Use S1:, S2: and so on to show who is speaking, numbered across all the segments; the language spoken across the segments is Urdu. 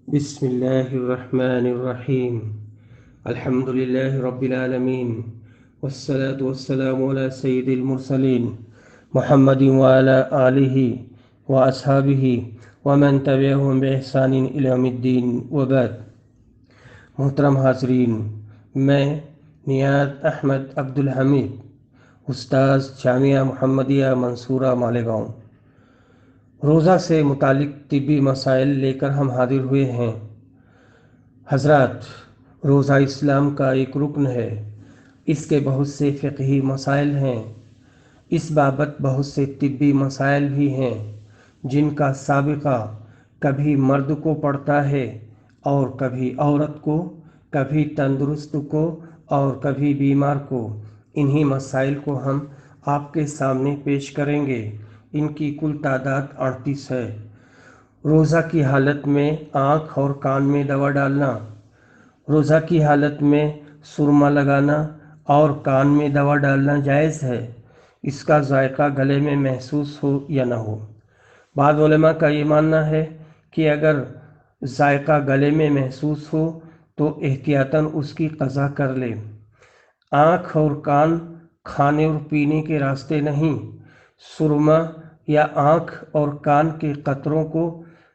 S1: بسم الله الرحمن الرحيم. الحمد لله رب العالمين، والصلاة والسلام على سيد المرسلين محمد وعلى آله وأصحابه ومن تبعهم بإحسان إلى يوم الدين وبعد. محترم حاضرین، میں نیاز احمد عبدالحمید، استاذ جامعہ محمدیہ منصورہ مالیگاؤں، روزہ سے متعلق طبی مسائل لے کر ہم حاضر ہوئے ہیں۔ حضرات، روزہ اسلام کا ایک رکن ہے۔ اس کے بہت سے فقہی مسائل ہیں۔ اس بابت بہت سے طبی مسائل بھی ہیں جن کا سابقہ کبھی مرد کو پڑتا ہے اور کبھی عورت کو، کبھی تندرست کو اور کبھی بیمار کو۔ انہی مسائل کو ہم آپ کے سامنے پیش کریں گے۔ ان کی کل تعداد 38 ہے۔ روزہ کی حالت میں آنکھ اور کان میں دوا ڈالنا، روزہ کی حالت میں سرما لگانا اور کان میں دوا ڈالنا جائز ہے، اس کا ذائقہ گلے میں محسوس ہو یا نہ ہو۔ بعض علماء کا یہ ماننا ہے کہ اگر ذائقہ گلے میں محسوس ہو تو احتیاطاً اس کی قضا کر لے۔ آنکھ اور کان کھانے اور پینے کے راستے نہیں۔ سرما یا آنکھ اور کان کے قطروں کو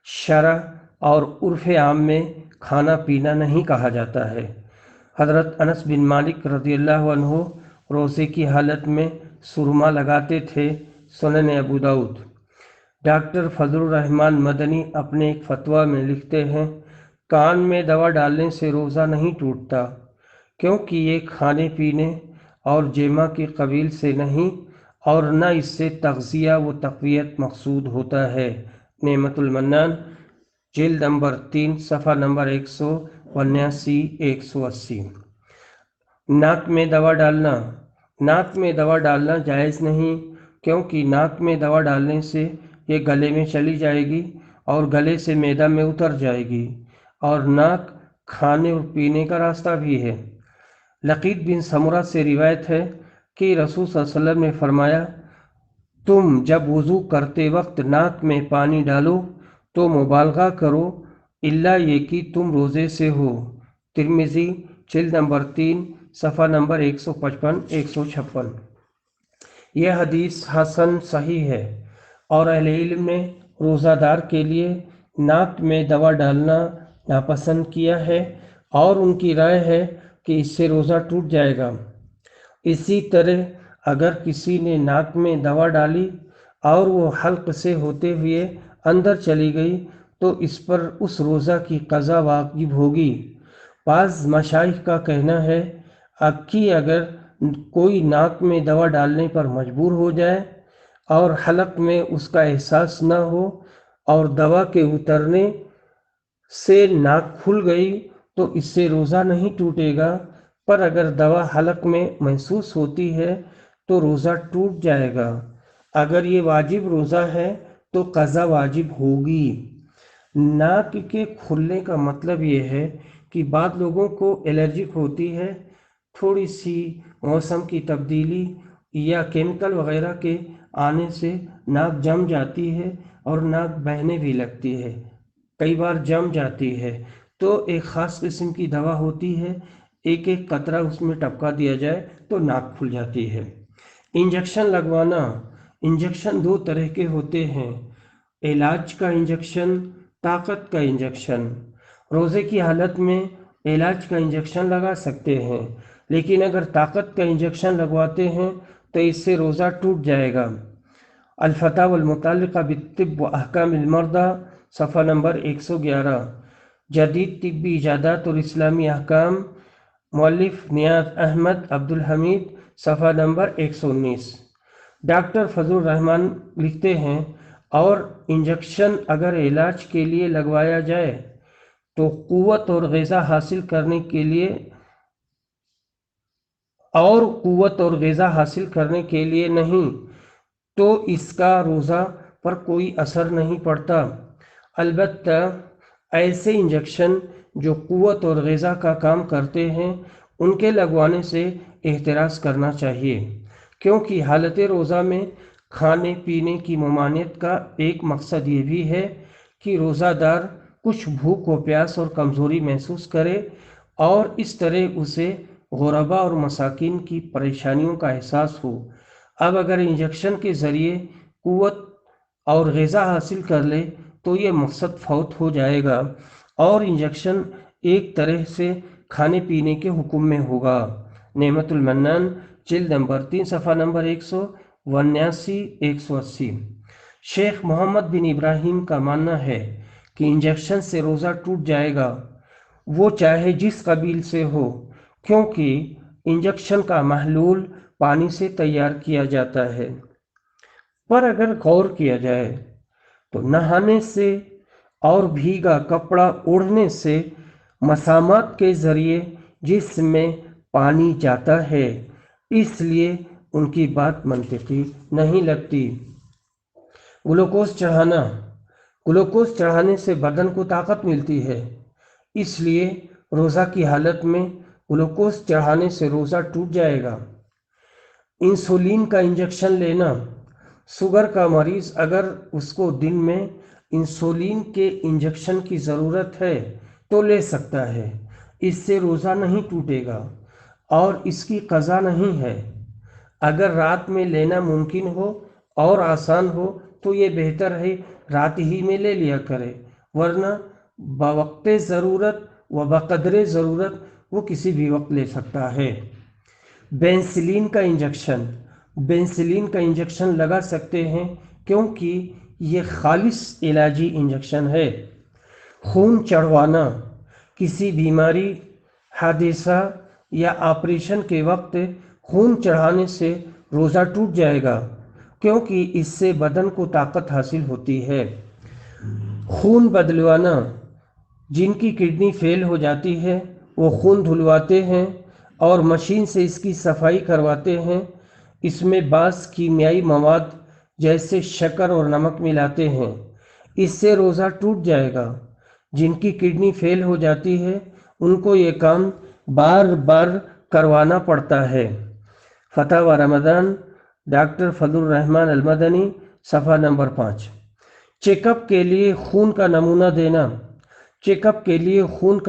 S1: شرع اور عرف عام میں کھانا پینا نہیں کہا جاتا ہے۔ حضرت انس بن مالک رضی اللہ عنہ روزے کی حالت میں سرما لگاتے تھے۔ سنن ابو داؤد۔ ڈاکٹر فضل الرحمن مدنی اپنے ایک فتویٰ میں لکھتے ہیں، کان میں دوا ڈالنے سے روزہ نہیں ٹوٹتا، کیونکہ یہ کھانے پینے اور جمع کے قبیل سے نہیں اور نہ اس سے تغذیہ و تقویت مقصود ہوتا ہے۔ نعمت المنان، جلد نمبر 3، صفحہ نمبر 179 180۔ ناک میں دوا ڈالنا، ناک میں دوا ڈالنا جائز نہیں، کیونکہ ناک میں دوا ڈالنے سے یہ گلے میں چلی جائے گی اور گلے سے معدہ میں اتر جائے گی، اور ناک کھانے اور پینے کا راستہ بھی ہے۔ لقیط بن سمرہ سے روایت ہے کہ رسول صلی اللہ علیہ وسلم نے فرمایا، تم جب وضو کرتے وقت ناک میں پانی ڈالو تو مبالغہ کرو، الا یہ کہ تم روزے سے ہو۔ ترمذی، جلد نمبر 3، صفحہ نمبر 155 156۔ یہ حدیث حسن صحیح ہے، اور اہل علم نے روزہ دار کے لیے ناک میں دوا ڈالنا ناپسند کیا ہے، اور ان کی رائے ہے کہ اس سے روزہ ٹوٹ جائے گا۔ اسی طرح اگر کسی نے ناک میں دوا ڈالی اور وہ حلق سے ہوتے ہوئے اندر چلی گئی تو اس پر اس روزہ کی قضا واجب ہوگی۔ بعض مشائخ کا کہنا ہے کہ اگر کوئی ناک میں دوا ڈالنے پر مجبور ہو جائے اور حلق میں اس کا احساس نہ ہو اور دوا کے اترنے سے ناک کھل گئی تو اس سے روزہ نہیں ٹوٹے گا، پر اگر دوا حلق میں محسوس ہوتی ہے تو روزہ ٹوٹ جائے گا۔ اگر یہ واجب روزہ ہے تو قضا واجب ہوگی۔ ناک کے کھلنے کا مطلب یہ ہے کہ بعض لوگوں کو الرجک ہوتی ہے، تھوڑی سی موسم کی تبدیلی یا کیمیکل وغیرہ کے آنے سے ناک جم جاتی ہے اور ناک بہنے بھی لگتی ہے، کئی بار جم جاتی ہے، تو ایک خاص قسم کی دوا ہوتی ہے، ایک ایک قطرہ اس میں ٹپکا دیا جائے تو ناک کھل جاتی ہے۔ انجیکشن لگوانا، انجیکشن دو طرح کے ہوتے ہیں، علاج کا انجیکشن، طاقت کا انجیکشن۔ روزے کی حالت میں علاج کا انجیکشن لگا سکتے ہیں، لیکن اگر طاقت کا انجیکشن لگواتے ہیں تو اس سے روزہ ٹوٹ جائے گا۔ الفتاوی المتعلقہ بالطب و احکام المرضى، صفحہ نمبر 111۔ جدید طبی ایجادات اور اسلامی احکام، مؤلف نیاز احمد عبدالحمید، صفحہ نمبر 119۔ ڈاکٹر فضل الرحمن لکھتے ہیں، اور انجیکشن اگر علاج کے لیے لگوایا جائے تو قوت اور غذا حاصل کرنے کے لیے نہیں، تو اس کا روزہ پر کوئی اثر نہیں پڑتا۔ البتہ ایسے انجیکشن جو قوت اور غذا کا کام کرتے ہیں ان کے لگوانے سے احتراز کرنا چاہیے، کیونکہ حالت روزہ میں کھانے پینے کی ممانعت کا ایک مقصد یہ بھی ہے کہ روزہ دار کچھ بھوک و پیاس اور کمزوری محسوس کرے اور اس طرح اسے غربا اور مساکین کی پریشانیوں کا احساس ہو۔ اب اگر انجیکشن کے ذریعے قوت اور غذا حاصل کر لے تو یہ مقصد فوت ہو جائے گا، اور انجیکشن ایک طرح سے کھانے پینے کے حکم میں ہوگا۔ نعمت المنان جلد نمبر 3 صفحہ نمبر 179-180۔ شیخ محمد بن ابراہیم کا ماننا ہے کہ انجیکشن سے روزہ ٹوٹ جائے گا، وہ چاہے جس قبیل سے ہو، کیونکہ انجیکشن کا محلول پانی سے تیار کیا جاتا ہے۔ پر اگر غور کیا جائے تو نہانے سے اور بھیگا کپڑا اوڑھنے سے مسامات کے ذریعے جسم میں پانی جاتا ہے، اس لیے ان کی بات منطقی نہیں لگتی۔ گلوکوز چڑھانے سے بدن کو طاقت ملتی ہے، اس لیے روزہ کی حالت میں گلوکوز چڑھانے سے روزہ ٹوٹ جائے گا۔ انسولین کا انجیکشن لینا، شوگر کا مریض اگر اس کو دن میں انسولین کے انجیکشن کی ضرورت ہے تو لے سکتا ہے، اس سے روزہ نہیں ٹوٹے گا اور اس کی قضا نہیں ہے۔ اگر رات میں لینا ممکن ہو اور آسان ہو تو یہ بہتر ہے رات ہی میں لے لیا کرے، ورنہ بوقت ضرورت و بقدر ضرورت وہ کسی بھی وقت لے سکتا ہے۔ بینسلین کا انجیکشن لگا سکتے ہیں کیونکہ یہ خالص علاجی انجیکشن ہے۔ خون چڑھوانا، کسی بیماری، حادثہ یا آپریشن کے وقت خون چڑھانے سے روزہ ٹوٹ جائے گا، کیونکہ اس سے بدن کو طاقت حاصل ہوتی ہے۔ خون بدلوانا، جن کی کڈنی فیل ہو جاتی ہے وہ خون دھلواتے ہیں اور مشین سے اس کی صفائی کرواتے ہیں۔ اس میں بعض کیمیائی مواد جیسے شکر اور نمک ملاتے ہیں، اس سے روزہ ٹوٹ جائے گا۔ جن کی کڈنی فیل ہو جاتی ہے ان کو یہ کام بار بار کروانا پڑتا ہے۔ فتاوی رمضان ڈاکٹر فضل الرحمن المدنی صفحہ نمبر 5۔ چیک اپ کے لیے خون کا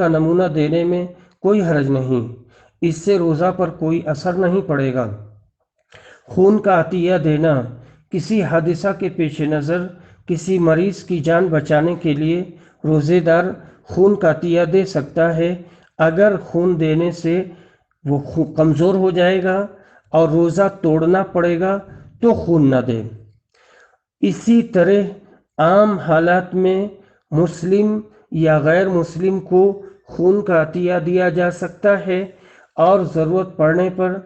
S1: نمونہ دینے میں کوئی حرج نہیں، اس سے روزہ پر کوئی اثر نہیں پڑے گا۔ خون کا عطیہ دینا، کسی حادثہ کے پیش نظر کسی مریض کی جان بچانے کے لیے روزے دار خون کا عطیہ دے سکتا ہے۔ اگر خون دینے سے وہ کمزور ہو جائے گا اور روزہ توڑنا پڑے گا تو خون نہ دے۔ اسی طرح عام حالات میں مسلم یا غیر مسلم کو خون کا عطیہ دیا جا سکتا ہے اور ضرورت پڑنے پر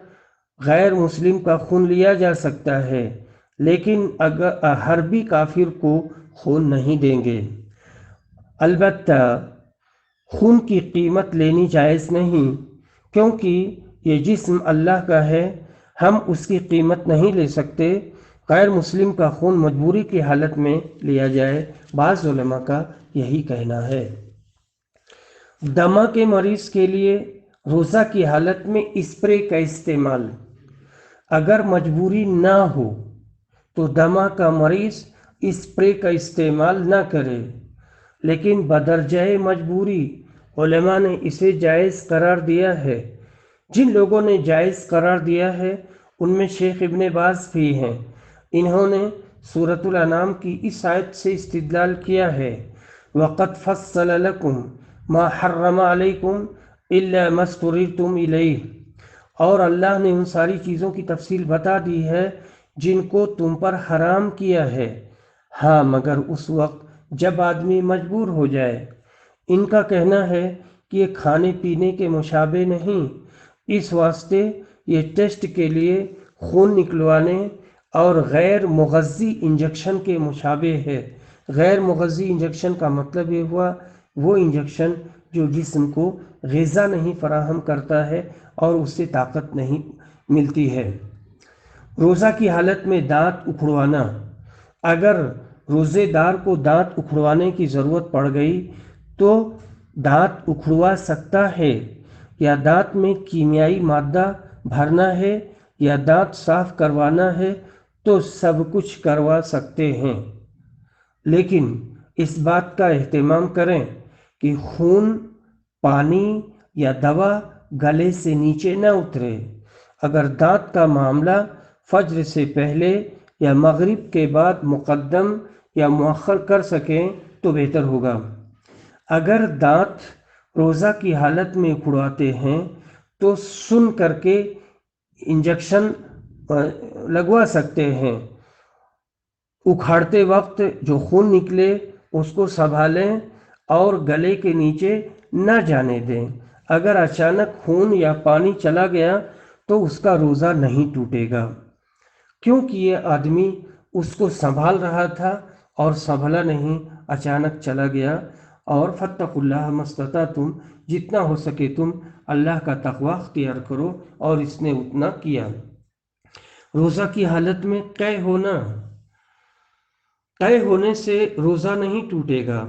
S1: غیر مسلم کا خون لیا جا سکتا ہے، لیکن اگر حربی کافر کو خون نہیں دیں گے۔ البتہ خون کی قیمت لینی جائز نہیں، کیونکہ یہ جسم اللہ کا ہے، ہم اس کی قیمت نہیں لے سکتے۔ غیر مسلم کا خون مجبوری کی حالت میں لیا جائے، بعض علماء کا یہی کہنا ہے۔ دمہ کے مریض کے لیے روزہ کی حالت میں اسپرے کا استعمال، اگر مجبوری نہ ہو تو دمہ کا مریض اسپرے کا استعمال نہ کرے، لیکن بدرجہ مجبوری علماء نے اسے جائز قرار دیا ہے۔ جن لوگوں نے جائز قرار دیا ہے ان میں شیخ ابن باز بھی ہیں۔ انہوں نے سورۃ الانعام کی اس آیت سے استدلال کیا ہے، وَقَدْ فَصَّلَ لَكُمْ مَا حَرَّمَ عَلَيْكُمْ إِلَّا مَا اضْطُرِرْتُمْ إِلَيْهِ، اور اللہ نے ان ساری چیزوں کی تفصیل بتا دی ہے جن کو تم پر حرام کیا ہے، ہاں مگر اس وقت جب آدمی مجبور ہو جائے۔ ان کا کہنا ہے کہ یہ کھانے پینے کے مشابہ نہیں، اس واسطے یہ ٹیسٹ کے لیے خون نکلوانے اور غیر مغذی انجیکشن کے مشابہ ہے۔ غیر مغذی انجیکشن کا مطلب یہ ہوا وہ انجیکشن جو جسم کو غذا نہیں فراہم کرتا ہے اور اس سے طاقت نہیں ملتی ہے۔ روزہ کی حالت میں دانت اکھڑوانا، اگر روزے دار کو دانت اکھڑوانے کی ضرورت پڑ گئی تو دانت اکھڑوا سکتا ہے، یا دانت میں کیمیائی مادہ بھرنا ہے یا دانت صاف کروانا ہے تو سب کچھ کروا سکتے ہیں، لیکن اس بات کا اہتمام کریں کہ خون، پانی یا دوا گلے سے نیچے نہ اترے۔ اگر دانت کا معاملہ فجر سے پہلے یا مغرب کے بعد مقدم یا مؤخر کر سکیں تو بہتر ہوگا۔ اگر دانت روزہ کی حالت میں اکھڑواتے ہیں تو سن کر کے انجیکشن لگوا سکتے ہیں۔ اکھاڑتے وقت جو خون نکلے اس کو سنبھالیں اور گلے کے نیچے نہ جانے دیں۔ اگر اچانک خون یا پانی چلا گیا تو اس کا روزہ نہیں ٹوٹے گا، کیونکہ یہ آدمی اس کو سنبھال رہا تھا اور سنبھلا نہیں، اچانک چلا گیا۔ اور فاتقوا اللہ ما استطعتم، جتنا ہو سکے تم اللہ کا تقوی اختیار کرو، اور اس نے اتنا کیا۔ روزہ کی حالت میں قے ہونے سے روزہ نہیں ٹوٹے گا،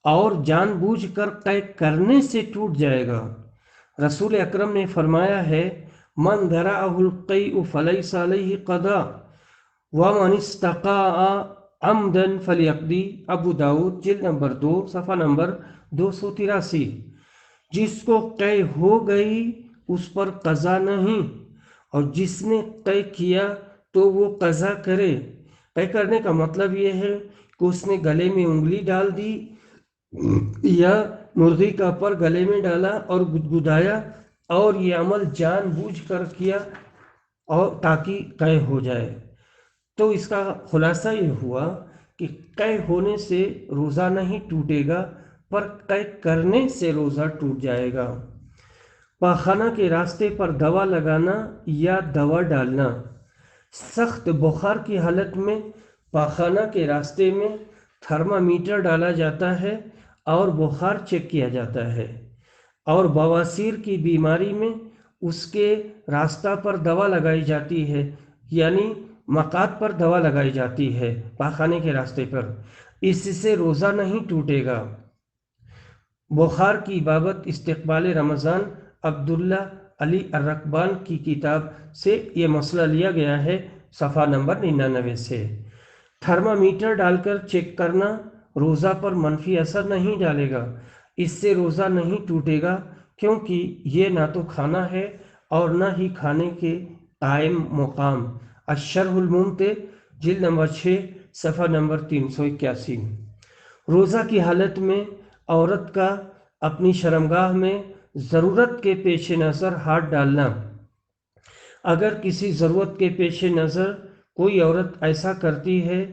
S1: اور جان بوجھ کر قے کرنے سے ٹوٹ جائے گا۔ رسول اکرم نے فرمایا ہے، من درعہ القیء فلیس علیہ قضاء ومن استقاء عمدا فلیقضی۔ ابو داؤد جلد نمبر 2 صفحہ نمبر 283۔ جس کو قے ہو گئی اس پر قضا نہیں، اور جس نے قے کیا تو وہ قضا کرے۔ قے کرنے کا مطلب یہ ہے کہ اس نے گلے میں انگلی ڈال دی یا مرغی کا پر گلے میں ڈالا اور گدگدایا، اور یہ عمل جان بوجھ کر کیا اور تاکہ قے ہو جائے۔ تو اس کا خلاصہ یہ ہوا کہ قے ہونے سے روزہ نہیں ٹوٹے گا، پر قے کرنے سے روزہ ٹوٹ جائے گا۔ پاخانہ کے راستے پر دوا لگانا یا دوا ڈالنا۔ سخت بخار کی حالت میں پاخانہ کے راستے میں تھرمامیٹر ڈالا جاتا ہے اور بخار چیک کیا جاتا ہے، اور بواسیر کی بیماری میں اس کے راستہ پر دوا لگائی جاتی ہے، یعنی مقعد پر دوا لگائی جاتی ہے پاخانے کے راستے پر۔ اس سے روزہ نہیں ٹوٹے گا۔ بخار کی بابت استقبال رمضان عبداللہ علی الرکبان کی کتاب سے یہ مسئلہ لیا گیا ہے، صفحہ نمبر 99 سے۔ تھرمامیٹر ڈال کر چیک کرنا روزہ پر منفی اثر نہیں ڈالے گا، اس سے روزہ نہیں ٹوٹے گا، کیونکہ یہ نہ تو کھانا ہے اور نہ ہی کھانے کے قائم مقام۔ الشرح الممتع جلد نمبر 6 صفحہ نمبر 381۔ روزہ کی حالت میں عورت کا اپنی شرمگاہ میں ضرورت کے پیش نظر ہاتھ ڈالنا۔ اگر کسی ضرورت کے پیش نظر کوئی عورت ایسا کرتی ہے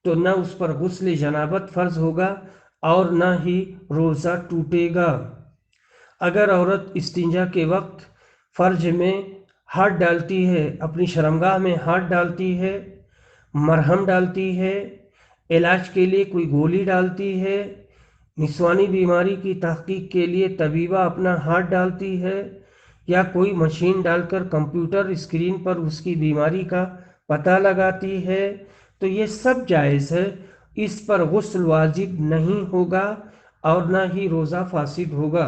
S1: تو نہ اس پر غسل جنابت فرض ہوگا اور نہ ہی روزہ ٹوٹے گا۔ اگر عورت استنجا کے وقت فرج میں ہاتھ ڈالتی ہے، اپنی شرمگاہ میں ہاتھ ڈالتی ہے، مرہم ڈالتی ہے، علاج کے لیے کوئی گولی ڈالتی ہے، نسوانی بیماری کی تحقیق کے لیے طبیبہ اپنا ہاتھ ڈالتی ہے، یا کوئی مشین ڈال کر کمپیوٹر اسکرین پر اس کی بیماری کا پتہ لگاتی ہے، تو یہ سب جائز ہے۔ اس پر غسل واجب نہیں ہوگا اور نہ ہی روزہ فاسد ہوگا۔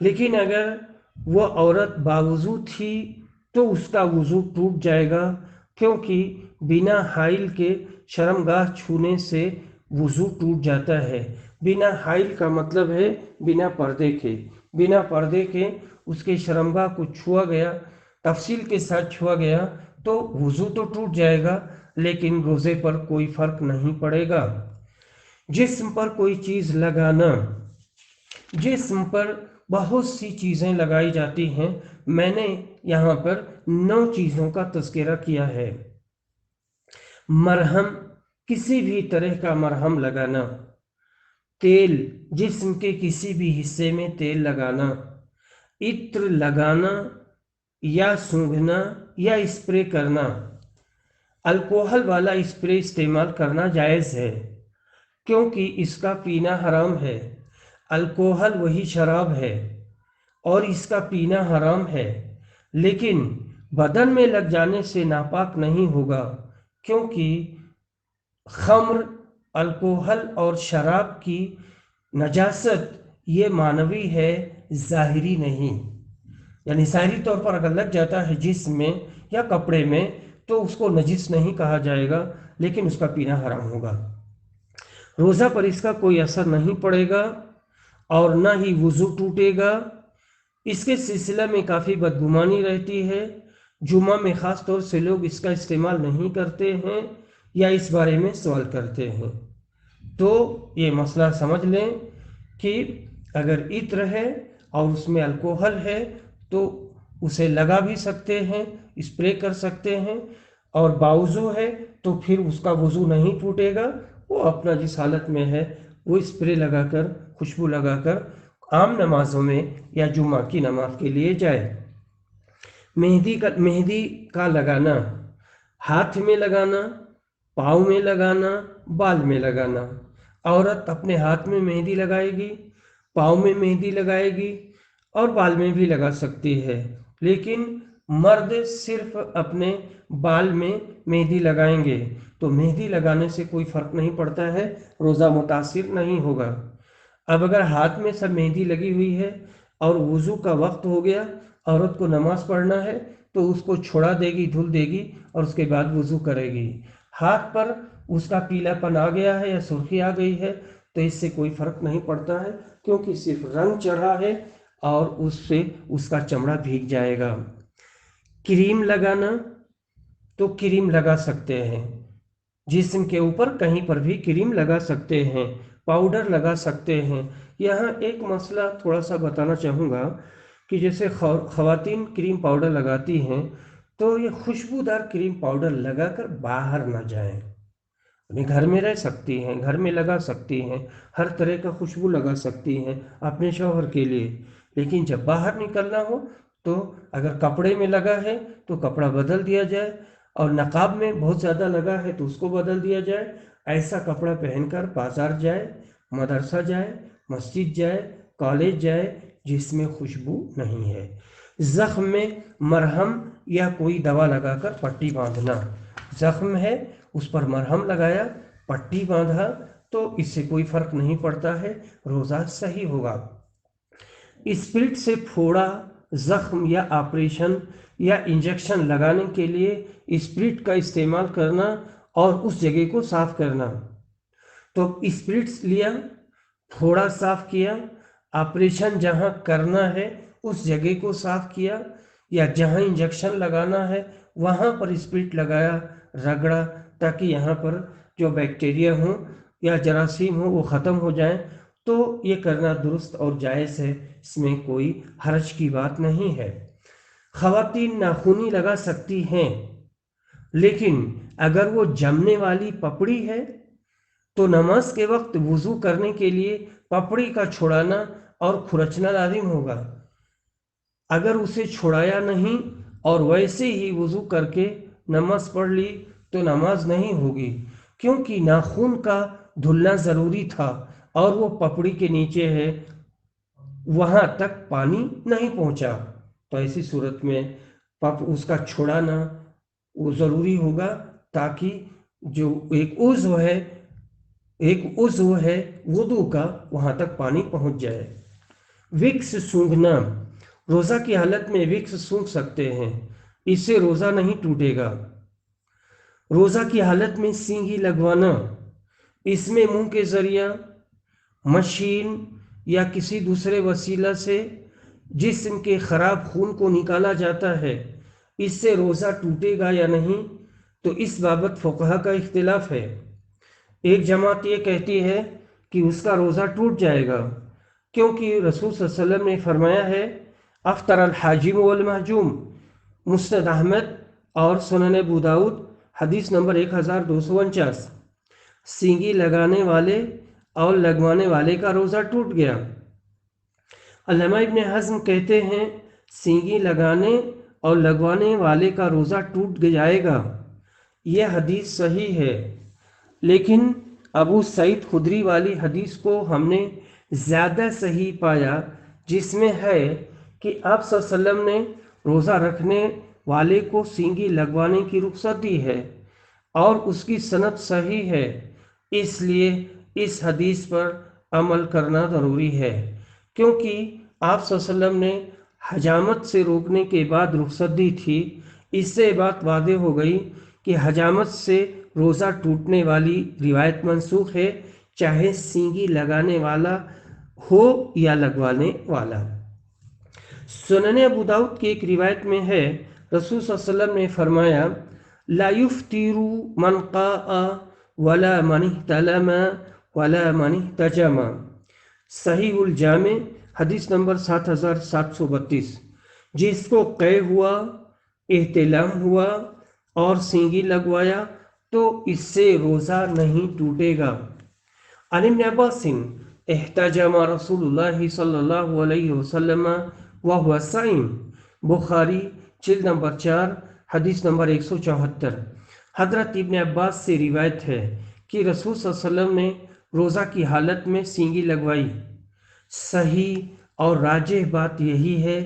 S1: لیکن اگر وہ عورت باوضو تھی تو اس کا وضو ٹوٹ جائے گا، کیونکہ بنا حائل کے شرمگاہ چھونے سے وضو ٹوٹ جاتا ہے۔ بنا حائل کا مطلب ہے بنا پردے کے اس کے شرمگاہ کو چھوا گیا، تفصیل کے ساتھ چھوا گیا، تو وضو تو ٹوٹ جائے گا لیکن روزے پر کوئی فرق نہیں پڑے گا۔ جسم پر کوئی چیز لگانا۔ جسم پر بہت سی چیزیں لگائی جاتی ہیں، میں نے یہاں پر 9 چیزوں کا تذکرہ کیا ہے۔ مرہم، کسی بھی طرح کا مرہم لگانا۔ تیل، جسم کے کسی بھی حصے میں تیل لگانا۔ عطر لگانا یا سونگھنا یا اسپرے کرنا۔ الکوہل والا اسپرے استعمال کرنا جائز ہے، کیونکہ اس کا پینا حرام ہے۔ الکوہل وہی شراب ہے اور اس کا پینا حرام ہے، لیکن بدن میں لگ جانے سے ناپاک نہیں ہوگا، کیونکہ خمر، الکوہل اور شراب کی نجاست یہ معنوی ہے، ظاہری نہیں۔ یعنی ظاہری طور پر اگر لگ جاتا ہے جسم میں یا کپڑے میں تو اس کو نجس نہیں کہا جائے گا، لیکن اس کا پینا حرام ہوگا۔ روزہ پر اس کا کوئی اثر نہیں پڑے گا، اور نہ ہی وضو ٹوٹے گا۔ اس کے سلسلہ میں کافی بدگمانی رہتی ہے، جمعہ میں خاص طور سے لوگ اس کا استعمال نہیں کرتے ہیں یا اس بارے میں سوال کرتے ہیں۔ تو یہ مسئلہ سمجھ لیں کہ اگر عطر ہے اور اس میں الکوہل ہے تو اسے لگا بھی سکتے ہیں، اسپرے کر سکتے ہیں، اور باوضو ہے تو پھر اس کا وضو نہیں ٹوٹے گا، وہ اپنا جس حالت میں ہے وہ اسپرے لگا کر، خوشبو لگا کر عام نمازوں میں یا جمعہ کی نماز کے لیے جائے۔ مہندی کا لگانا، ہاتھ میں لگانا، پاؤں میں لگانا، بال میں لگانا۔ عورت اپنے ہاتھ میں مہندی لگائے گی، پاؤں میں مہندی لگائے گی اور بال میں بھی لگا سکتی ہے، لیکن مرد صرف اپنے بال میں مہندی لگائیں گے تو مہندی لگانے سے کوئی فرق نہیں پڑتا ہے، روزہ متاثر نہیں ہوگا۔ اب اگر ہاتھ میں سب مہندی لگی ہوئی ہے اور وضو کا وقت ہو گیا، عورت کو نماز پڑھنا ہے تو اس کو چھوڑا دے گی، دھل دے گی اور اس کے بعد وضو کرے گی۔ ہاتھ پر اس کا پیلا پن آ گیا ہے یا سرخی آ گئی ہے تو اس سے کوئی فرق نہیں پڑتا ہے، کیونکہ صرف رنگ چڑھا ہے اور اس سے اس کا چمڑا بھیگ جائے گا۔ کریم لگانا تو کریم لگا سکتے ہیں، جسم کے اوپر کہیں پر بھی کریم لگا سکتے ہیں، پاؤڈر لگا سکتے ہیں۔ یہاں ایک مسئلہ تھوڑا سا بتانا چاہوں گا کہ جیسے خواتین کریم پاؤڈر لگاتی ہیں تو یہ خوشبودار کریم پاؤڈر لگا کر باہر نہ جائیں، گھر میں رہ سکتی ہیں، گھر میں لگا سکتی ہیں، ہر طرح کا خوشبو لگا سکتی ہیں اپنے شوہر کے لیے، لیکن جب باہر نکلنا ہو تو اگر کپڑے میں لگا ہے تو کپڑا بدل دیا جائے، اور نقاب میں بہت زیادہ لگا ہے تو اس کو بدل دیا جائے۔ ایسا کپڑا پہن کر بازار جائے، مدرسہ جائے، مسجد جائے، کالج جائے جس میں خوشبو نہیں ہے۔ زخم میں مرہم یا کوئی دوا لگا کر پٹی باندھنا، زخم ہے اس پر مرہم لگایا، پٹی باندھا تو اس سے کوئی فرق نہیں پڑتا ہے، روزہ صحیح ہوگا۔ اسپرٹ سے پھوڑا، زخم یا آپریشن یا انجیکشن لگانے کے لیے اسپرٹ کا استعمال کرنا اور اس جگہ کو صاف کرنا۔ تو اسپرٹ لیا، پھوڑا صاف کیا، آپریشن جہاں کرنا ہے اس جگہ کو صاف کیا، یا جہاں انجیکشن لگانا ہے وہاں پر اسپرٹ لگایا، رگڑا، تاکہ یہاں پر جو بیکٹیریا ہوں یا جراثیم ہوں وہ ختم ہو جائیں، تو یہ کرنا درست اور جائز ہے، اس میں کوئی حرج کی بات نہیں ہے۔ خواتین ناخنی لگا سکتی ہیں، لیکن اگر وہ جمنے والی پپڑی ہے تو نماز کے وقت وضو کرنے کے لیے پپڑی کا چھڑانا اور کھرچنا لازم ہوگا۔ اگر اسے چھڑایا نہیں اور ویسے ہی وضو کر کے نماز پڑھ لی تو نماز نہیں ہوگی، کیونکہ ناخن کا دھلنا ضروری تھا اور وہ پپڑی کے نیچے ہے، وہاں تک پانی نہیں پہنچا، تو ایسی صورت میں اس کا چھڑانا وہ ضروری ہوگا، تاکہ جو ایک عضو ہے وضو کا، وہاں تک پانی پہنچ جائے۔ وکس سونگھنا، روزہ کی حالت میں وکس سونگھ سکتے ہیں، اس سے روزہ نہیں ٹوٹے گا۔ روزہ کی حالت میں سینگی لگوانا، اس میں منہ کے ذریعہ، مشین یا کسی دوسرے وسیلہ سے جسم کے خراب خون کو نکالا جاتا ہے، اس سے روزہ ٹوٹے گا یا نہیں، تو اس بابت فقہا کا اختلاف ہے۔ ایک جماعت یہ کہتی ہے کہ اس کا روزہ ٹوٹ جائے گا، کیونکہ رسول صلی اللہ علیہ وسلم نے فرمایا ہے افطر الحاجم والمحجوم، مسند احمد اور سنن ابو داؤد، حدیث نمبر 1249، سینگی لگانے والے اور لگوانے والے کا روزہ ٹوٹ گیا۔ علامہ ابن حزم کہتے ہیں سینگی لگانے اور لگوانے والے کا روزہ ٹوٹ جائے گا، یہ حدیث صحیح ہے، لیکن ابو سعید خدری والی حدیث کو ہم نے زیادہ صحیح پایا، جس میں ہے کہ آپ صلی اللہ علیہ وسلم نے روزہ رکھنے والے کو سینگی لگوانے کی رخصت دی ہے اور اس کی سند صحیح ہے، اس لیے اس حدیث پر عمل کرنا ضروری ہے، کیونکہ آپ صلی اللہ علیہ وسلم نے حجامت سے روکنے کے بعد رخصت دی تھی۔ اس سے بات واضح ہو گئی کہ حجامت سے روزہ ٹوٹنے والی روایت منسوخ ہے، چاہے سینگی لگانے والا ہو یا لگوانے والا۔ سنن ابو داؤد کی ایک روایت میں ہے، رسول صلی اللہ علیہ وسلم نے فرمایا لا یفطر من قاء ولا من احتلم ولا من احتجم۔ صحیح الجامع حدیث نمبر 7732۔ جس کو قے ہوا، احتلام ہوا اور سینگی لگوایا تو اس سے روزہ نہیں ٹوٹے گا۔ عن ابن عباس احتجم رسول اللہ صلی اللہ علیہ وسلم وهو صائم، بخاری جلد نمبر 4 حدیث نمبر 174۔ حضرت ابن عباس سے روایت ہے کہ رسول صلی اللہ علیہ وسلم نے روزہ کی حالت میں سینگی لگوائی۔ صحیح اور راجح بات یہی ہے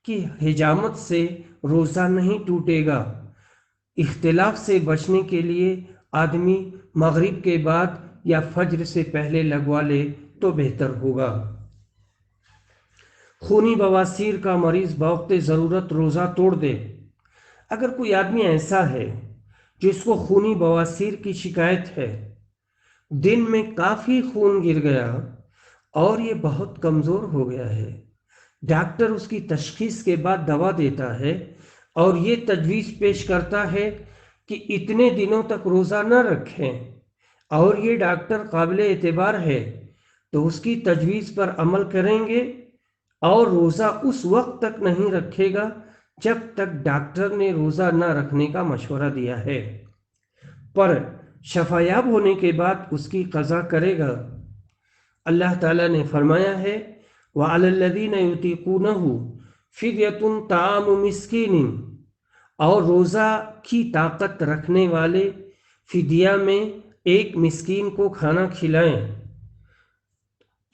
S1: کہ حجامت سے روزہ نہیں ٹوٹے گا۔ اختلاف سے بچنے کے لیے آدمی مغرب کے بعد یا فجر سے پہلے لگوا لے تو بہتر ہوگا۔ خونی بواسیر کا مریض بوقت ضرورت روزہ توڑ دے۔ اگر کوئی آدمی ایسا ہے جس کو خونی بواسیر کی شکایت ہے، دن میں کافی خون گر گیا اور یہ بہت کمزور ہو گیا ہے، ڈاکٹر اس کی تشخیص کے بعد دوا دیتا ہے اور یہ تجویز پیش کرتا ہے کہ اتنے دنوں تک روزہ نہ رکھیں، اور یہ ڈاکٹر قابل اعتبار ہے تو اس کی تجویز پر عمل کریں گے اور روزہ اس وقت تک نہیں رکھے گا جب تک ڈاکٹر نے روزہ نہ رکھنے کا مشورہ دیا ہے، پر شفایاب ہونے کے بعد اس کی قضا کرے گا۔ اللہ تعالیٰ نے فرمایا ہے وَعَلَى الَّذِينَ يُطِيقُونَهُ فِدْيَةٌ طَعَامُ مِسْكِينٍ، اور روزہ کی طاقت رکھنے والے فدیہ میں ایک مسکین کو کھانا کھلائیں۔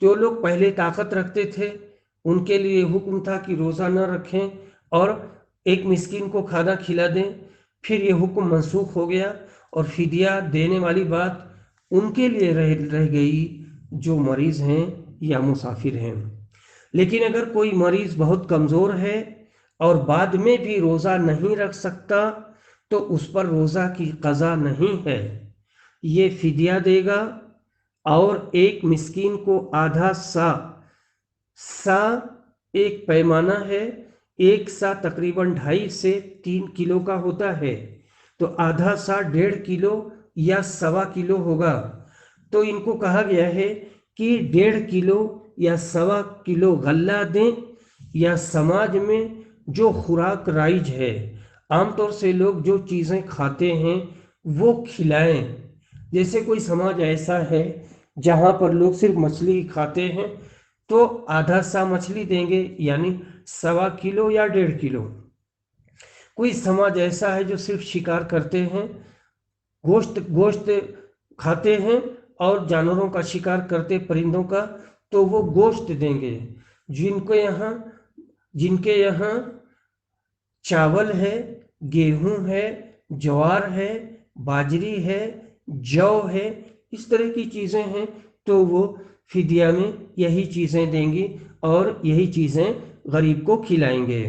S1: جو لوگ پہلے طاقت رکھتے تھے ان کے لیے حکم تھا کہ روزہ نہ رکھیں اور ایک مسکین کو کھانا کھلا دیں، پھر یہ حکم منسوخ ہو گیا اور فدیہ دینے والی بات ان کے لیے رہ گئی جو مریض ہیں یا مسافر ہیں۔ لیکن اگر کوئی مریض بہت کمزور ہے اور بعد میں بھی روزہ نہیں رکھ سکتا تو اس پر روزہ کی قضا نہیں ہے، یہ فدیہ دے گا اور ایک مسکین کو آدھا سا ایک پیمانہ ہے، ایک سا تقریباً 2.5 سے 3 کلو کا ہوتا ہے، تو آدھا سا 1.5 کلو یا 1.25 کلو ہوگا۔ تو ان کو کہا گیا ہے کہ 1.5 کلو یا 1.25 کلو غلہ دیں، یا سماج میں جو خوراک رائج ہے، عام طور سے لوگ جو چیزیں کھاتے ہیں وہ کھلائیں۔ جیسے کوئی سماج ایسا ہے جہاں پر لوگ صرف مچھلی کھاتے ہیں تو آدھا سا مچھلی دیں گے، یعنی 1.25 کلو یا 1.5 کلو۔ کوئی سماج ایسا ہے جو صرف شکار کرتے ہیں، گوشت کھاتے ہیں اور جانوروں کا شکار کرتے پرندوں کا، تو وہ گوشت دیں گے۔ جن کے یہاں چاول ہے، گیہوں ہے، جوار ہے، باجری ہے، جو ہے، اس طرح کی چیزیں ہیں تو وہ فدیہ میں یہی چیزیں دیں گی اور یہی چیزیں غریب کو کھلائیں گے۔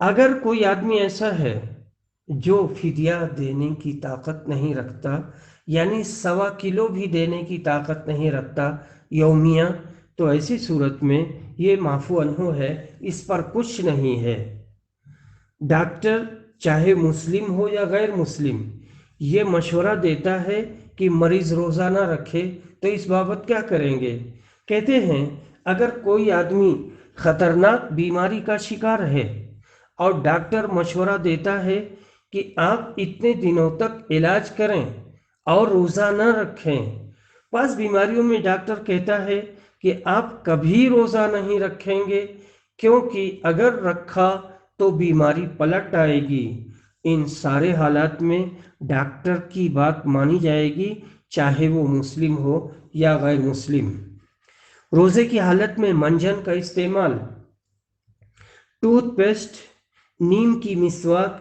S1: اگر کوئی آدمی ایسا ہے جو فدیہ دینے کی طاقت نہیں رکھتا، یعنی 1.25 کلو بھی دینے کی طاقت نہیں رکھتا یومیہ، تو ایسی صورت میں یہ معفو عنہ ہے، اس پر کچھ نہیں ہے۔ ڈاکٹر چاہے مسلم ہو یا غیر مسلم یہ مشورہ دیتا ہے کہ مریض روزہ نہ رکھے، تو اس بابت کیا کریں گے؟ کہتے ہیں اگر کوئی آدمی خطرناک بیماری کا شکار ہے اور ڈاکٹر مشورہ دیتا ہے کہ آپ اتنے دنوں تک علاج کریں اور روزہ نہ رکھیں، بعض بیماریوں میں ڈاکٹر کہتا ہے کہ آپ کبھی روزہ نہیں رکھیں گے، کیونکہ اگر رکھا تو بیماری پلٹ آئے گی۔ ان سارے حالات میں ڈاکٹر کی بات مانی جائے گی، چاہے وہ مسلم ہو یا غیر مسلم۔ روزے کی حالت میں منجن کا استعمال، ٹوتھ پیسٹ، نیم کی مسواک،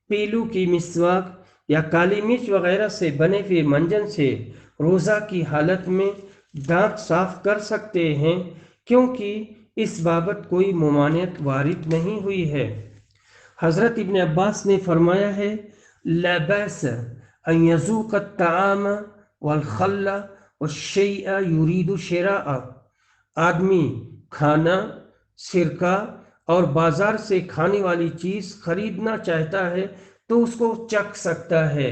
S1: پیلو کی مسواک یا کالی مرچ وغیرہ سے بنے ہوئے منجن سے روزہ کی حالت میں دانت صاف کر سکتے ہیں، کیونکہ اس بابت کوئی ممانعت وارد نہیں ہوئی ہے۔ حضرت ابن عباس نے فرمایا ہے لا بأس ان يذوق الطعام والخل والشیء یرید شراء، آدمی کھانا، سرکہ اور بازار سے کھانے والی چیز خریدنا چاہتا ہے تو اس کو چکھ سکتا ہے۔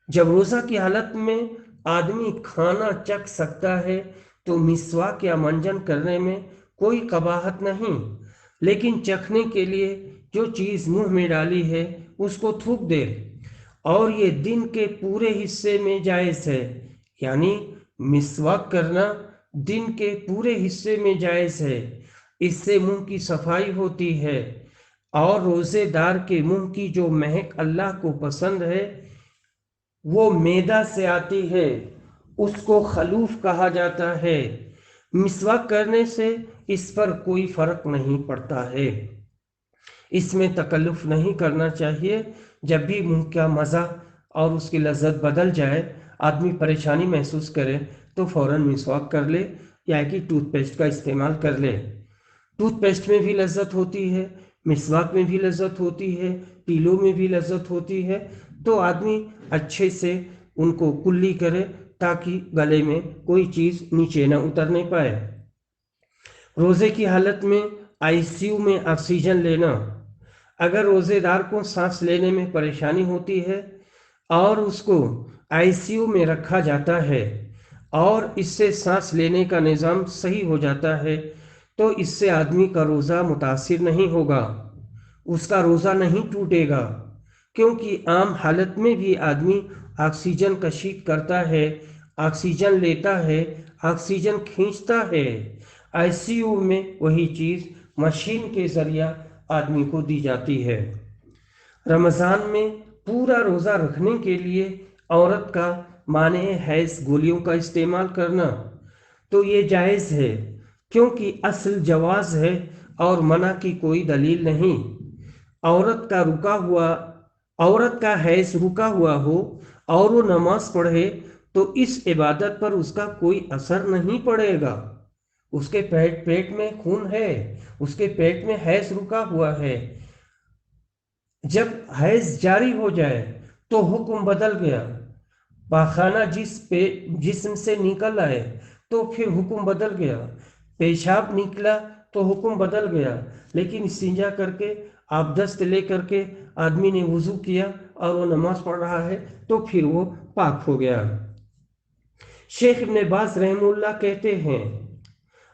S1: جب روزہ کی حالت میں آدمی کھانا چکھ سکتا ہے تو مسواک یا منجن کرنے میں کوئی قباحت نہیں، لیکن چکھنے کے لیے جو چیز منہ میں ڈالی ہے اس کو تھوک دے، اور یہ دن کے پورے حصے میں جائز ہے، یعنی مسواک کرنا دن کے پورے حصے میں جائز ہے۔ اس سے منہ کی صفائی ہوتی ہے، اور روزے دار کے منہ کی جو مہک اللہ کو پسند ہے وہ معدہ سے آتی ہے، اس کو خلوف کہا جاتا ہے۔ مسواک کرنے سے اس پر کوئی فرق نہیں پڑتا ہے، اس میں تکلف نہیں کرنا چاہیے۔ جب بھی منہ کا مزہ اور اس کی لذت بدل جائے، آدمی پریشانی محسوس کرے تو فوراً مسواک کر لے یا کہ ٹوتھ پیسٹ کا استعمال کر لے۔ ٹوتھ پیسٹ میں بھی لذت ہوتی ہے، مسواک میں بھی لذت ہوتی ہے، پیلو میں بھی لذت ہوتی ہے، تو آدمی اچھے سے ان کو کلی کرے تاکہ گلے میں کوئی چیز نیچے نہ اترنے پائے۔ روزے کی حالت میں آئی سی یو میں آکسیجن لینا، اگر روزے دار کو سانس لینے میں پریشانی ہوتی ہے اور اس کو آئی سی یو میں رکھا جاتا ہے اور اس سے سانس لینے کا نظام صحیح ہو جاتا ہے تو اس سے آدمی کا روزہ متاثر نہیں ہوگا، اس کا روزہ نہیں ٹوٹے گا، کیونکہ عام حالت میں بھی آدمی آکسیجن کشید کرتا ہے، آکسیجن لیتا ہے، آکسیجن کھینچتا ہے۔ آئی سی یو میں وہی چیز مشین کے ذریعہ آدمی کو دی جاتی ہے۔ رمضان میں پورا روزہ رکھنے کے لیے عورت کا مانع حیض گولیوں کا استعمال کرنا تو یہ جائز ہے، کیونکہ اصل جواز ہے اور منع کی کوئی دلیل نہیں۔ عورت کا حیض رکا ہوا ہو اور وہ نماز پڑھے تو اس عبادت پر اس کا کوئی اثر نہیں پڑے گا، اس کے پیٹ میں خون ہے، اس کے پیٹ میں حیض رکا ہوا ہے۔ جب حیض جاری ہو جائے تو حکم بدل گیا، پاخانہ جسم سے نکل آئے تو پھر حکم بدل گیا، پیشاب نکلا تو حکم بدل گیا، لیکن استنجا کر کے آبدست لے کر کے آدمی نے وضو کیا اور وہ نماز پڑھ رہا ہے تو پھر وہ پاک ہو گیا۔ شیخ ابن باز رحمہ اللہ کہتے ہیں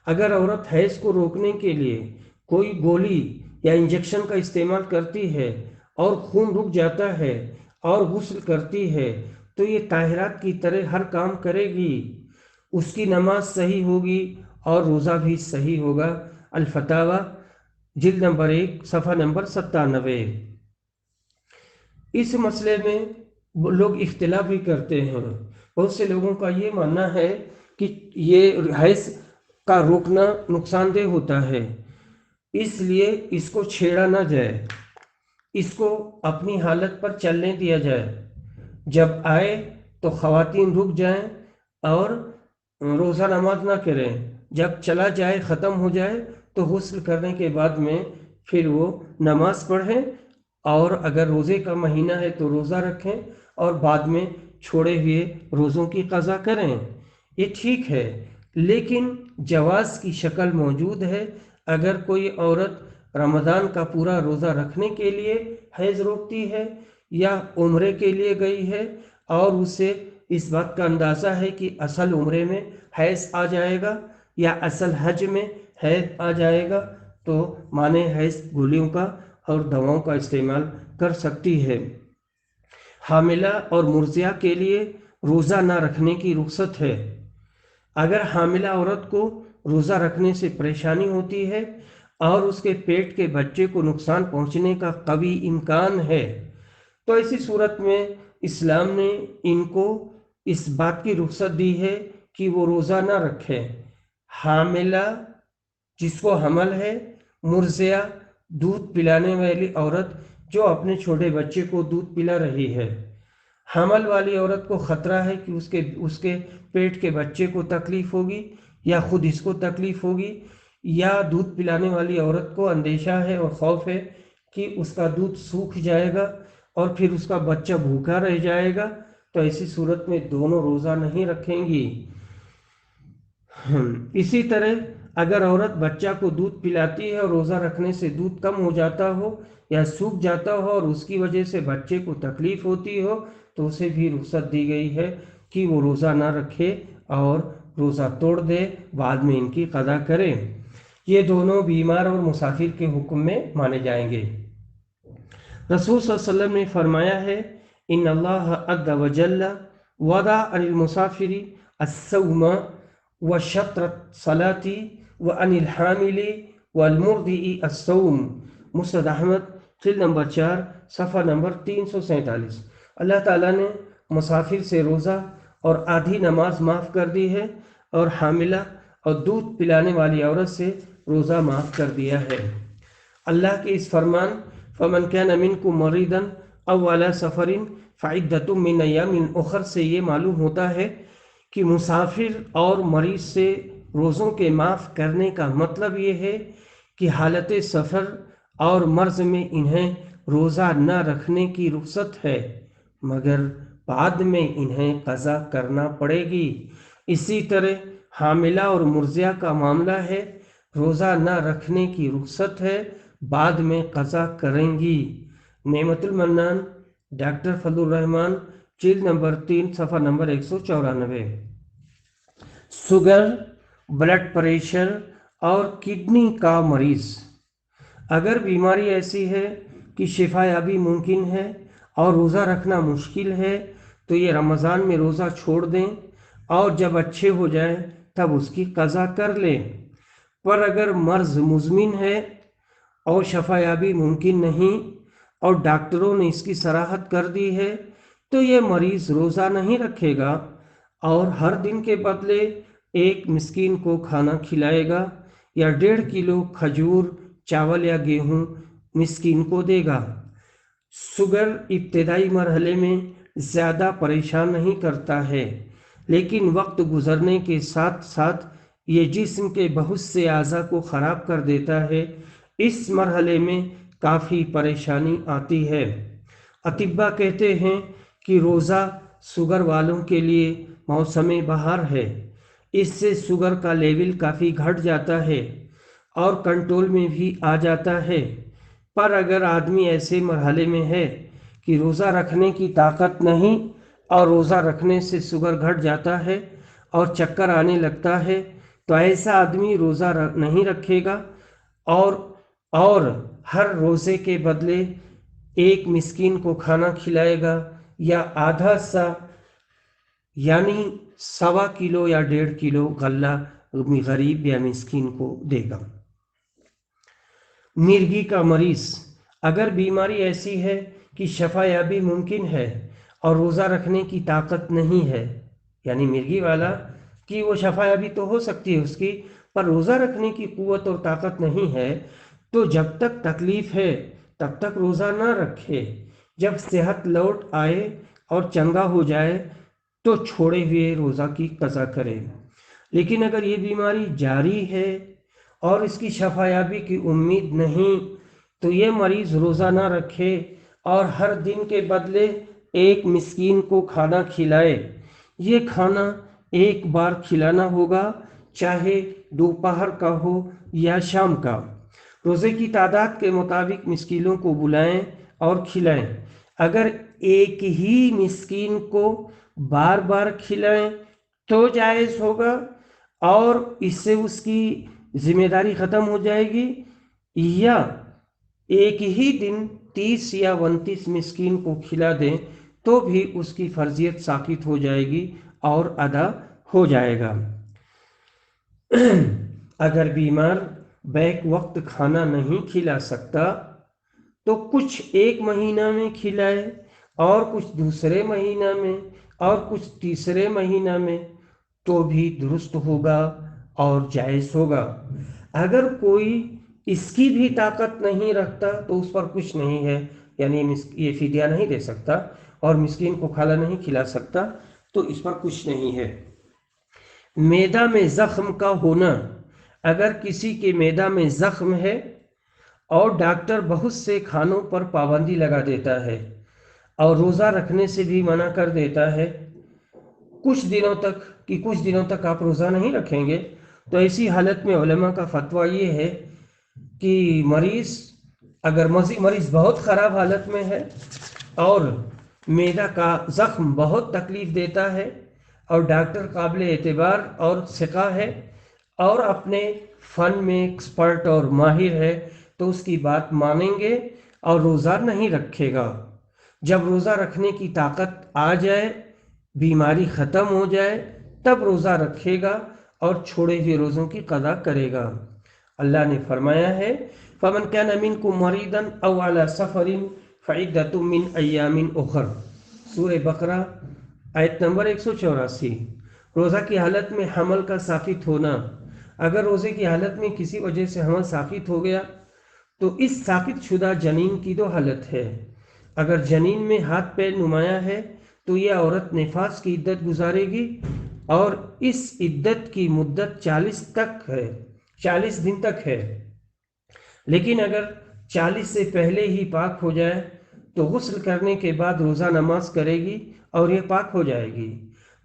S1: اگر عورت حیض کو روکنے کے لیے کوئی گولی یا انجیکشن کا استعمال کرتی ہے اور خون رک جاتا ہے اور غسل کرتی ہے تو یہ طاہرات کی طرح ہر کام کرے گی، اس کی نماز صحیح ہوگی اور روزہ بھی صحیح ہوگا۔ الفتاوی جلد نمبر 1 صفحہ نمبر 97۔ اس مسئلے میں لوگ اختلاف بھی کرتے ہیں، بہت سے لوگوں کا یہ ماننا ہے کہ یہ حیض کا روکنا نقصان دہ ہوتا ہے، اس لیے اس کو چھیڑا نہ جائے، اس کو اپنی حالت پر چلنے دیا جائے، جب آئے تو خواتین رک جائیں اور روزہ نماز نہ کریں، جب چلا جائے ختم ہو جائے تو غسل کرنے کے بعد میں پھر وہ نماز پڑھیں، اور اگر روزے کا مہینہ ہے تو روزہ رکھیں اور بعد میں چھوڑے ہوئے روزوں کی قضا کریں، یہ ٹھیک ہے۔ لیکن جواز کی شکل موجود ہے، اگر کوئی عورت رمضان کا پورا روزہ رکھنے کے لیے حیض روکتی ہے یا عمرے کے لیے گئی ہے اور اسے اس بات کا اندازہ ہے کہ اصل عمرے میں حیض آ جائے گا یا اصل حج میں حیض آ جائے گا تو مانع حیض گولیوں کا اور دواؤں کا استعمال کر سکتی ہے۔ حاملہ اور مرضعہ کے لیے روزہ نہ رکھنے کی رخصت ہے۔ اگر حاملہ عورت کو روزہ رکھنے سے پریشانی ہوتی ہے اور اس کے پیٹ کے بچے کو نقصان پہنچنے کا قوی امکان ہے تو ایسی صورت میں اسلام نے ان کو اس بات کی رخصت دی ہے کہ وہ روزہ نہ رکھے۔ حاملہ جس کو حمل ہے، مرضعہ دودھ پلانے والی عورت جو اپنے چھوٹے بچے کو دودھ پلا رہی ہے، حمل والی عورت کو خطرہ ہے کہ اس کے پیٹ کے بچے کو تکلیف ہوگی یا خود اس کو تکلیف ہوگی، یا دودھ پلانے والی عورت کو اندیشہ ہے اور خوف ہے کہ اس کا دودھ سوکھ جائے گا اور پھر اس کا بچہ بھوکا رہ جائے گا، تو ایسی صورت میں دونوں روزہ نہیں رکھیں گی۔ اسی طرح اگر عورت بچہ کو دودھ پلاتی ہے اور روزہ رکھنے سے دودھ کم ہو جاتا ہو یا سوکھ جاتا ہو اور اس کی وجہ سے بچے کو تکلیف ہوتی ہو تو اسے بھی رخصت دی گئی ہے کہ وہ روزہ نہ رکھے اور روزہ توڑ دے، بعد میں ان کی قضا کرے۔ یہ دونوں بیمار اور مسافر کے حکم میں مانے جائیں گے۔ رسول صلی اللہ علیہ وسلم نے فرمایا ہے ان اللہ عز وجل وضع عن المسافر الصوم وشطر الصلاة وعن الحامل والمرضع الصوم، مسند احمد جلد نمبر 4 صفحہ نمبر 347۔ اللہ تعالیٰ نے مسافر سے روزہ اور آدھی نماز معاف کر دی ہے اور حاملہ اور دودھ پلانے والی عورت سے روزہ معاف کر دیا ہے۔ اللہ کے اس فرمان فمن كان منكم مريضا او على سفر فعدة من ايام اخر سے یہ معلوم ہوتا ہے کہ مسافر اور مریض سے روزوں کے معاف کرنے کا مطلب یہ ہے کہ حالت سفر اور مرض میں انہیں روزہ نہ رکھنے کی رخصت ہے، مگر بعد میں انہیں قضا کرنا پڑے گی۔ اسی طرح حاملہ اور مرضعہ کا معاملہ ہے، روزہ نہ رکھنے کی رخصت ہے، بعد میں قضا کریں گی۔ نعمت المنان ڈاکٹر فضل الرحمان جلد نمبر 3 صفحہ نمبر 194۔ شوگر، بلڈ پریشر اور کڈنی کا مریض، اگر بیماری ایسی ہے کہ شفا یابی ممکن ہے اور روزہ رکھنا مشکل ہے تو یہ رمضان میں روزہ چھوڑ دیں اور جب اچھے ہو جائیں تب اس کی قضا کر لیں۔ پر اگر مرض مزمن ہے اور شفا یابی ممکن نہیں اور ڈاکٹروں نے اس کی صراحت کر دی ہے تو یہ مریض روزہ نہیں رکھے گا اور ہر دن کے بدلے ایک مسکین کو کھانا کھلائے گا یا 1.5 کلو کھجور، چاول یا گیہوں مسکین کو دے گا۔ شوگر ابتدائی مرحلے میں زیادہ پریشان نہیں کرتا ہے، لیکن وقت گزرنے کے ساتھ ساتھ یہ جسم کے بہت سے اعضاء کو خراب کر دیتا ہے۔ اس مرحلے میں کافی پریشانی آتی ہے۔ اطباء کہتے ہیں کہ روزہ شوگر والوں کے لیے موسم بہار ہے، اس سے شوگر کا لیول کافی گھٹ جاتا ہے اور کنٹرول میں بھی آ جاتا ہے۔ پر اگر آدمی ایسے مرحلے میں ہے کہ روزہ رکھنے کی طاقت نہیں اور روزہ رکھنے سے شوگر گھٹ جاتا ہے اور چکر آنے لگتا ہے تو ایسا آدمی روزہ نہیں رکھے گا اور ہر روزے کے بدلے ایک مسکین کو کھانا کھلائے گا یا آدھا سا یعنی 1.25 کلو یا 1.5 کلو غلہ غریب یا مسکین کو دے گا۔ مرگی کا مریض، اگر بیماری ایسی ہے کہ شفا یابی ممکن ہے اور روزہ رکھنے کی طاقت نہیں ہے، یعنی مرگی والا کہ وہ شفا یابی تو ہو سکتی ہے اس کی پر روزہ رکھنے کی قوت اور طاقت نہیں ہے، تو جب تک تکلیف ہے تب تک روزہ نہ رکھے، جب صحت لوٹ آئے اور چنگا ہو جائے تو چھوڑے ہوئے روزہ کی قضا کرے۔ لیکن اگر یہ بیماری جاری ہے اور اس کی شفا یابی کی امید نہیں تو یہ مریض روزہ نہ رکھے اور ہر دن کے بدلے ایک مسکین کو کھانا کھلائے۔ یہ کھانا ایک بار کھلانا ہوگا، چاہے دوپہر کا ہو یا شام کا۔ روزے کی تعداد کے مطابق مسکینوں کو بلائیں اور کھلائیں۔ اگر ایک ہی مسکین کو بار بار کھلائیں تو جائز ہوگا اور اس سے اس کی ذمہ داری ختم ہو جائے گی، یا ایک ہی دن 30 یا 29 مسکین کو کھلا دیں تو بھی اس کی فرضیت ساقط ہو جائے گی اور ادا ہو جائے گا۔ اگر بیمار بیک وقت کھانا نہیں کھلا سکتا تو کچھ ایک مہینہ میں کھلائے اور کچھ دوسرے مہینہ میں اور کچھ تیسرے مہینہ میں تو بھی درست ہوگا اور جائز ہوگا۔ اگر کوئی اس کی بھی طاقت نہیں رکھتا تو اس پر کچھ نہیں ہے، یعنی یہ فدیہ نہیں دے سکتا اور مسکین کو کھانا نہیں کھلا سکتا تو اس پر کچھ نہیں ہے۔ معدہ میں زخم کا ہونا، اگر کسی کے معدہ میں زخم ہے اور ڈاکٹر بہت سے کھانوں پر پابندی لگا دیتا ہے اور روزہ رکھنے سے بھی منع کر دیتا ہے کچھ دنوں تک آپ روزہ نہیں رکھیں گے، تو ایسی حالت میں علماء کا فتویٰ یہ ہے کہ اگر مریض بہت خراب حالت میں ہے اور معدہ کا زخم بہت تکلیف دیتا ہے اور ڈاکٹر قابل اعتبار اور ثقہ ہے اور اپنے فن میں ایکسپرٹ اور ماہر ہے، تو اس کی بات مانیں گے اور روزہ نہیں رکھے گا۔ جب روزہ رکھنے کی طاقت آ جائے، بیماری ختم ہو جائے، تب روزہ رکھے گا اور چھوڑے ہوئے روزوں کی قضا کرے گا۔ اللہ نے فرمایا ہے فَمَنْ كَانَ مِنْكُمْ مَرِيضًا أَوْ عَلَى سَفَرٍ فَعِدَّةٌ مِّنْ أَيَّامٍ أُخَرَ، سورہ بقرہ آیت نمبر 184۔ روزہ کی حالت میں حمل کا ساقط ہونا، اگر روزے کی حالت میں کسی وجہ سے حمل ساقط ہو گیا تو اس ساقط شدہ جنین کی دو حالت ہے۔ اگر جنین میں ہاتھ پیر نمایاں ہے تو یہ عورت نفاس کی عدت گزارے گی اور اس عدت کی مدت 40 دن تک ہے، لیکن اگر 40 سے پہلے ہی پاک ہو جائے تو غسل کرنے کے بعد روزہ نماز کرے گی اور یہ پاک ہو جائے گی۔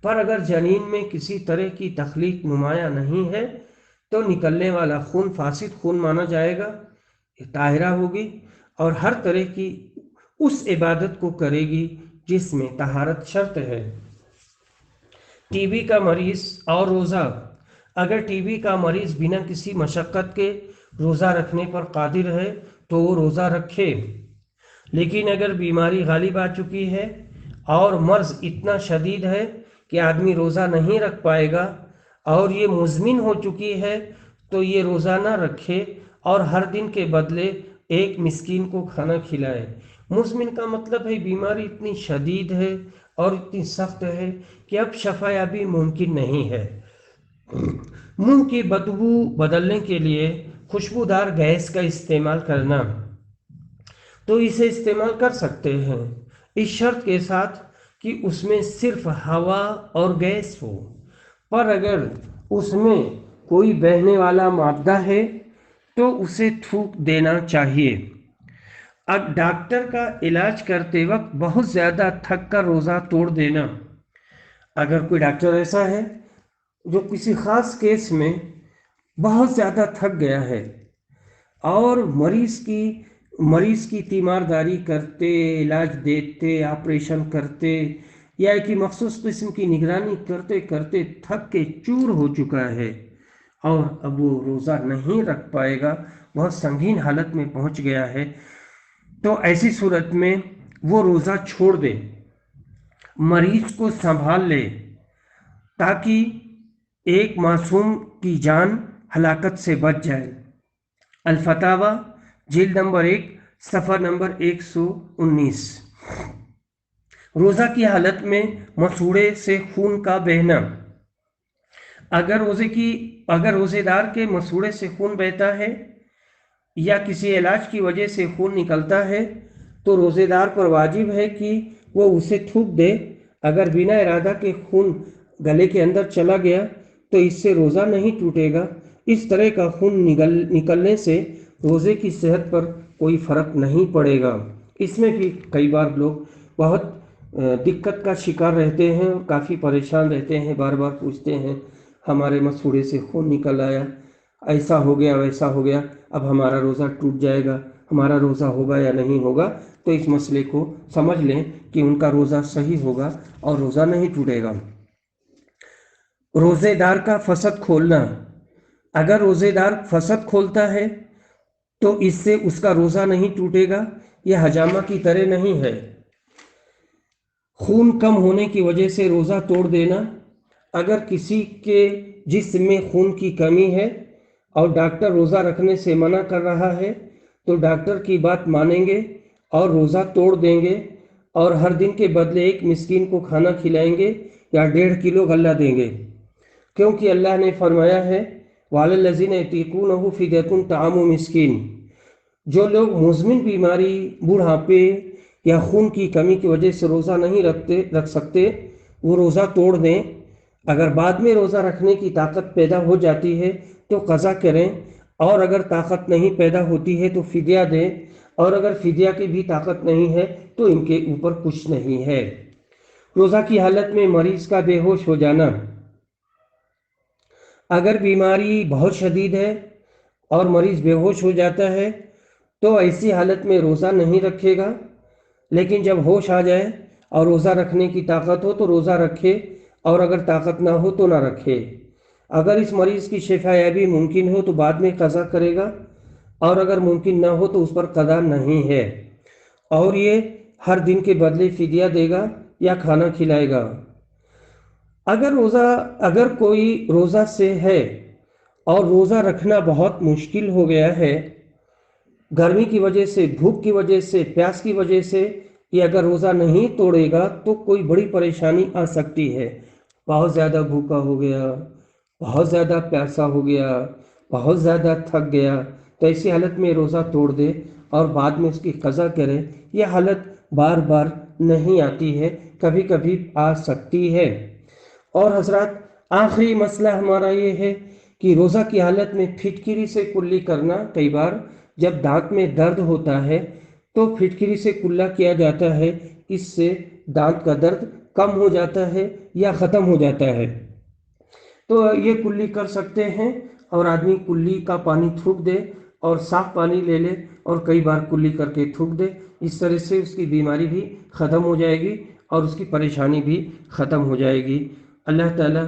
S1: پر اگر جنین میں کسی طرح کی تخلیق نمایاں نہیں ہے تو نکلنے والا خون فاسد خون مانا جائے گا، طاہرہ ہوگی اور ہر طرح کی اس عبادت کو کرے گی جس میں طہارت شرط ہے۔ ٹی بی کا مریض اور روزہ، اگر ٹی بی کا مریض بنا کسی مشقت کے روزہ رکھنے پر قادر ہے تو وہ روزہ رکھے، لیکن اگر بیماری غالب آ چکی ہے اور مرض اتنا شدید ہے کہ آدمی روزہ نہیں رکھ پائے گا اور یہ مزمن ہو چکی ہے تو یہ روزہ نہ رکھے اور ہر دن کے بدلے ایک مسکین کو کھانا کھلائے۔ مزمن کا مطلب ہے بیماری اتنی شدید ہے اور اتنی سخت ہے کہ اب شفا یابی ممکن نہیں ہے۔ منہ کی بدبو بدلنے کے لیے خوشبودار گیس کا استعمال کرنا، تو اسے استعمال کر سکتے ہیں اس شرط کے ساتھ کہ اس میں صرف ہوا اور گیس ہو، پر اگر اس میں کوئی بہنے والا مادہ ہے تو اسے تھوک دینا چاہیے۔ اب ڈاکٹر کا علاج کرتے وقت بہت زیادہ تھک کر روزہ توڑ دینا، اگر کوئی ڈاکٹر ایسا ہے جو کسی خاص کیس میں بہت زیادہ تھک گیا ہے اور مریض کی تیمارداری کرتے، علاج دیتے، آپریشن کرتے یا ایک مخصوص قسم کی نگرانی کرتے کرتے تھک کے چور ہو چکا ہے اور اب وہ روزہ نہیں رکھ پائے گا، بہت سنگین حالت میں پہنچ گیا ہے، تو ایسی صورت میں وہ روزہ چھوڑ دے، مریض کو سنبھال لے تاکہ ایک معصوم کی جان ہلاکت سے بچ جائے۔ الفتاوی جلد نمبر 1 صفحہ نمبر 119۔ روزہ کی حالت میں مسوڑے سے خون کا بہنا، اگر روزے دار کے مسوڑے سے خون بہتا ہے یا کسی علاج کی وجہ سے خون نکلتا ہے تو روزے دار پر واجب ہے کہ وہ اسے تھوک دے۔ اگر بنا ارادہ کے خون گلے کے اندر چلا گیا تو اس سے روزہ نہیں ٹوٹے گا۔ اس طرح کا خون نکلنے سے روزے کی صحت پر کوئی فرق نہیں پڑے گا۔ اس میں بھی کئی بار لوگ بہت دقت کا شکار رہتے ہیں اور کافی پریشان رہتے ہیں، بار بار پوچھتے ہیں ہمارے مسوڑے سے خون نکل آیا، ایسا ہو گیا ویسا ہو گیا، اب ہمارا روزہ ٹوٹ جائے گا، ہمارا روزہ ہوگا یا نہیں ہوگا؟ تو اس مسئلے کو سمجھ لیں کہ ان کا روزہ صحیح ہوگا اور روزہ نہیں ٹوٹے گا۔ روزے دار کا فسد کھولنا، اگر روزے دار فسد کھولتا ہے تو اس سے اس کا روزہ نہیں ٹوٹے گا، یہ حجامہ کی طرح نہیں ہے۔ خون کم ہونے کی وجہ سے روزہ توڑ دینا، اگر کسی کے جسم میں خون کی کمی ہے اور ڈاکٹر روزہ رکھنے سے منع کر رہا ہے تو ڈاکٹر کی بات مانیں گے اور روزہ توڑ دیں گے اور ہر دن کے بدلے ایک مسکین کو کھانا کھلائیں گے یا 1.5 کلو غلہ دیں گے، کیونکہ اللہ نے فرمایا ہے وَعَلَى الَّذِينَ يُطِيقُونَهُ فِدْيَةٌ طَعَامُ مِسْكِينٍ، جو لوگ مزمن بیماری، بوڑھاپے یا خون کی کمی کی وجہ سے روزہ نہیں رکھ سکتے وہ روزہ توڑ دیں۔ اگر بعد میں روزہ رکھنے کی طاقت پیدا ہو جاتی ہے تو قضا کریں، اور اگر طاقت نہیں پیدا ہوتی ہے تو فدیہ دیں۔ اور اگر فدیہ کی بھی طاقت نہیں ہے تو ان کے اوپر کچھ نہیں ہے۔ روزہ کی حالت میں مریض کا بے ہوش ہو جانا، اگر بیماری بہت شدید ہے اور مریض بے ہوش ہو جاتا ہے تو ایسی حالت میں روزہ نہیں رکھے گا، لیکن جب ہوش آ جائے اور روزہ رکھنے کی طاقت ہو تو روزہ رکھے، اور اگر طاقت نہ ہو تو نہ رکھے۔ اگر اس مریض کی شفا یابی ممکن ہو تو بعد میں قضا کرے گا، اور اگر ممکن نہ ہو تو اس پر قضا نہیں ہے، اور یہ ہر دن کے بدلے فدیہ دے گا یا کھانا کھلائے گا۔ اگر کوئی روزہ سے ہے اور روزہ رکھنا بہت مشکل ہو گیا ہے، گرمی کی وجہ سے، بھوک کی وجہ سے، پیاس کی وجہ سے، یہ اگر روزہ نہیں توڑے گا تو کوئی بڑی پریشانی آ سکتی ہے۔ بہت زیادہ بھوکا ہو گیا، بہت زیادہ پیاسا ہو گیا، بہت زیادہ تھک گیا، تو ایسی حالت میں روزہ توڑ دے اور بعد میں اس کی قضا کرے۔ یہ حالت بار بار نہیں آتی ہے، کبھی کبھی آ سکتی ہے۔ اور حضرات، آخری مسئلہ ہمارا یہ ہے کہ روزہ کی حالت میں پھٹکری سے کلی کرنا، کئی بار جب دانت میں درد ہوتا ہے تو پھٹکری سے کلا کیا جاتا ہے، اس سے دانت کا درد کم ہو جاتا ہے یا ختم ہو جاتا ہے۔ تو یہ کلی کر سکتے ہیں، اور آدمی کلی کا پانی تھوک دے اور صاف پانی لے لے اور کئی بار کلی کر کے تھوک دے، اس طرح سے اس کی بیماری بھی ختم ہو جائے گی اور اس کی پریشانی بھی ختم ہو جائے گی۔ اللہ تعالی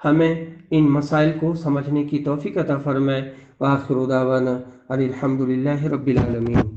S1: ہمیں ان مسائل کو سمجھنے کی توفیق عطا فرمائے۔ وآخر دعوانا ان الحمد للہ رب العالمین۔